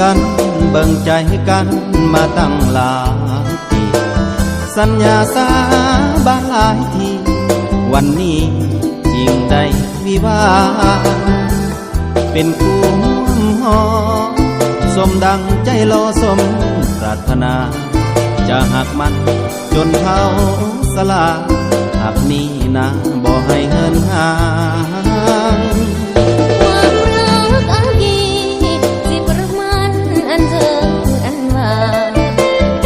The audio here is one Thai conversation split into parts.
กันเบิ่งใจกันมาตั้งหลายปีสัญญาสาบานหลายทีวันนี้จริงได้วิวาเป็นคู่ร่วมหอสมดังใจรอสมปรารถนาจะหักมันจนเท่าสลาหากนี้นะบ่ให้เงินหาความรักอันดีสิประมาณอันเธออันว่า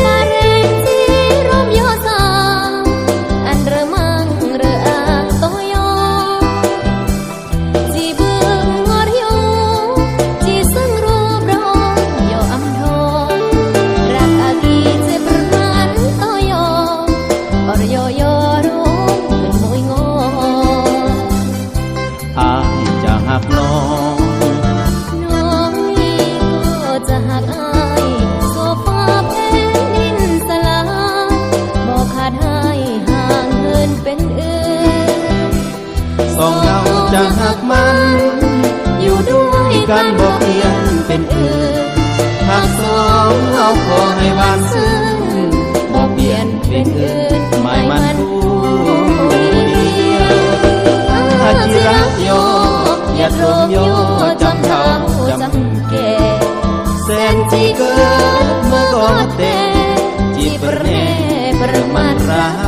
ปาเรนสีร่มโยสาอันระมังระอาโตโยจีบึงงอดโยจีซึ่งรูปร้องโยอำทองรักอากีสิประมาณโตโยอรโยโยรู้เป็นมวยงออายจะหักน้องนี่ก็จะหักอายโซฟาแผ่นดินสลายบอกขาดให้ห่างเหินเป็นอื่นสองเราจะหักมันอยู่ด้วยกันบ่เปลี่ยนเป็นอื่นหากสองเราขอให้บ้านซึ้งบ่เปลี่ยนเป็นอื่นไม่มันผู้เดียวอาจิรักโยอย่าโรมโยจำเท่าจำแก่แสนจีเกิดเมื่อก่อนเตจีประเนประมาณรัก